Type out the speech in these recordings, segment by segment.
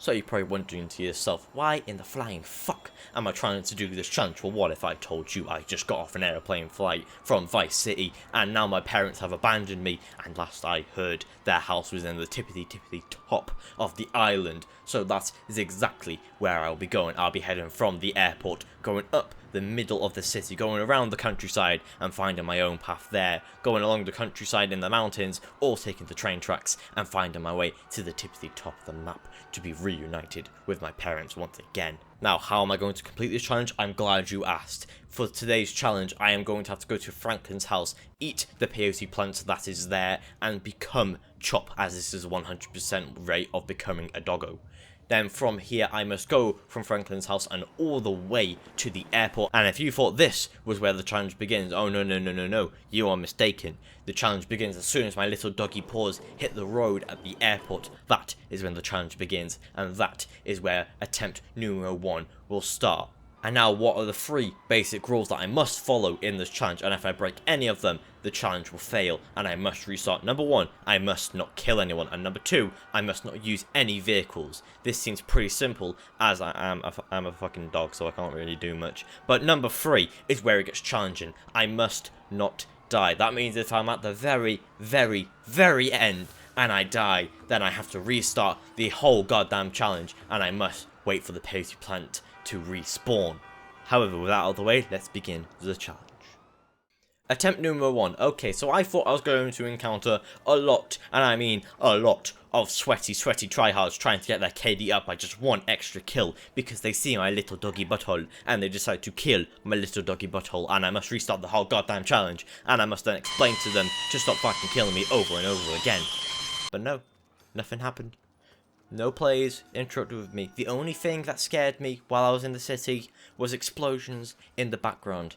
So you're probably wondering to yourself, why in the flying fuck am I trying to do this challenge? Well, what if I told you I just got off an aeroplane flight from Vice City and now my parents have abandoned me, and last I heard their house was in the tippity top of the island. So that is exactly where I'll be going. I'll be heading from the airport, going up the middle of the city, going around the countryside and finding my own path there, going along the countryside in the mountains, or taking the train tracks and finding my way to the tippity top of the map to be reunited with my parents once again. Now, how am I going to complete this challenge? I'm glad you asked. For today's challenge, I am going to have to go to Franklin's house, eat the peyote plant that is there, and become Chop, as this is a 100% rate of becoming a doggo. Then from here, I must go from Franklin's house and all the way to the airport. And if you thought this was where the challenge begins, oh no, you are mistaken. The challenge begins as soon as my little doggy paws hit the road at the airport. That is when the challenge begins, and that is where attempt numero 1 will start. And now, what are the 3 basic rules that I must follow in this challenge? And if I break any of them, the challenge will fail and I must restart. Number 1, I must not kill anyone. And number 2, I must not use any vehicles. This seems pretty simple, as I'm a fucking dog, so I can't really do much. But number 3 is where it gets challenging. I must not die. That means if I'm at the very end and I die, then I have to restart the whole goddamn challenge, and I must wait for the peyote plant to respawn. However, with that out of the way, let's begin the challenge. Attempt numero 1. Okay, so I thought I was going to encounter a lot, and I mean a lot, of sweaty tryhards trying to get their KD up by just 1 extra kill because they see my little doggy butthole and they decide to kill my little doggy butthole, and I must restart the whole goddamn challenge, and I must then explain to them to stop fucking killing me over and over again. But no, nothing happened. No players interrupted with me. The only thing that scared me while I was in the city was explosions in the background.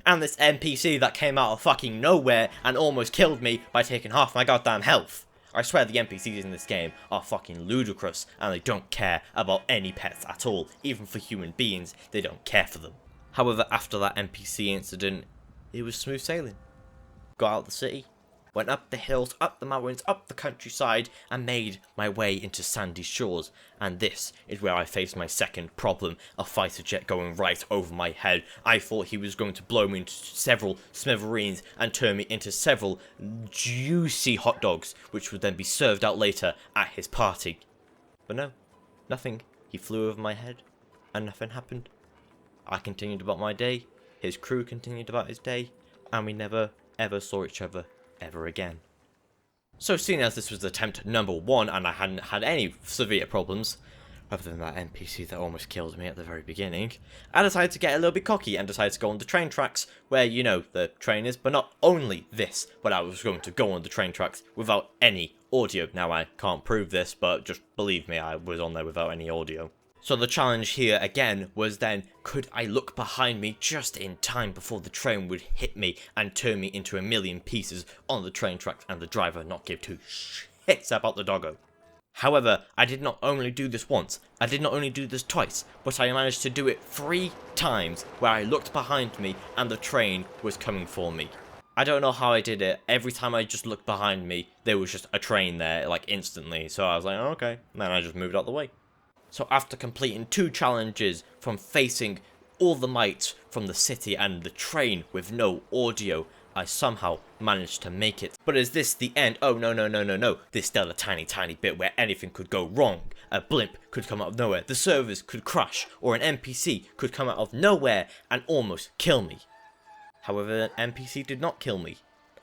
And this NPC that came out of fucking nowhere and almost killed me by taking half my goddamn health. I swear the NPCs in this game are fucking ludicrous, and they don't care about any pets at all. Even for human beings, they don't care for them. However, after that NPC incident, it was smooth sailing. Got out of the city, went up the hills, up the mountains, up the countryside, and made my way into Sandy Shores. And this is where I faced my second problem, a fighter jet going right over my head. I thought he was going to blow me into several smithereens and turn me into several juicy hot dogs, which would then be served out later at his party. But no, nothing. He flew over my head, and nothing happened. I continued about my day, his crew continued about his day, and we never ever saw each other ever again. So seeing as this was attempt number 1 and I hadn't had any severe problems, other than that NPC that almost killed me at the very beginning, I decided to get a little bit cocky and decided to go on the train tracks where, you know, the train is. But not only this, but I was going to go on the train tracks without any audio. Now I can't prove this, but just believe me, I was on there without any audio. So the challenge here again was then, could I look behind me just in time before the train would hit me and turn me into a million pieces on the train tracks and the driver not give 2 shits about the doggo. However, I did not only do this once, I did not only do this twice, but I managed to do it 3 times where I looked behind me and the train was coming for me. I don't know how I did it. Every time I just looked behind me, there was just a train there, like instantly. So I was like, oh, okay. And then I just moved out the way. So after completing 2 challenges from facing all the mites from the city and the train with no audio, I somehow managed to make it. But is this the end? Oh no. There's still a tiny bit where anything could go wrong. A blimp could come out of nowhere, the servers could crash, or an NPC could come out of nowhere and almost kill me. However, an NPC did not kill me.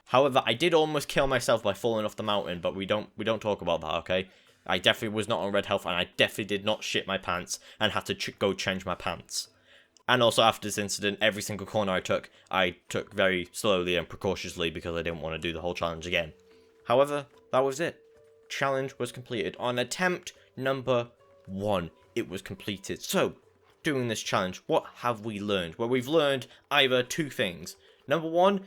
However, I did almost kill myself by falling off the mountain, but we don't talk about that, okay? I definitely was not on red health, and I definitely did not shit my pants and had to go change my pants. And also after this incident, every single corner I took very slowly and precautiously because I didn't want to do the whole challenge again. However, that was it. Challenge was completed. On attempt number 1, it was completed. So, doing this challenge, what have we learned? Well, we've learned either 2 things. Number 1,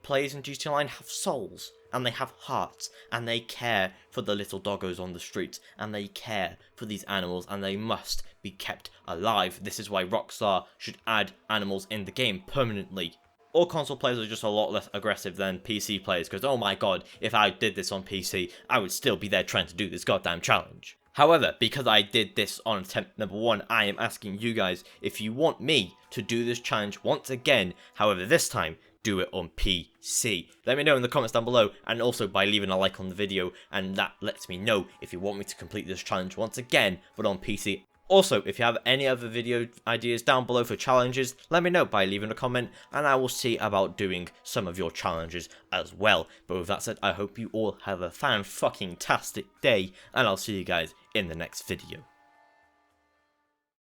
players in GTA Online have souls, and they have hearts, and they care for the little doggos on the streets, and they care for these animals, and they must be kept alive. This is why Rockstar should add animals in the game permanently. All console players are just a lot less aggressive than PC players, because oh my god, if I did this on PC, I would still be there trying to do this goddamn challenge. However, because I did this on attempt number 1, I am asking you guys if you want me to do this challenge once again, however this time, do it on PC. Let me know in the comments down below, and also by leaving a like on the video, and that lets me know if you want me to complete this challenge once again, but on PC. Also, if you have any other video ideas down below for challenges, let me know by leaving a comment, and I will see about doing some of your challenges as well. But with that said, I hope you all have a fan-fucking-tastic day, and I'll see you guys in the next video.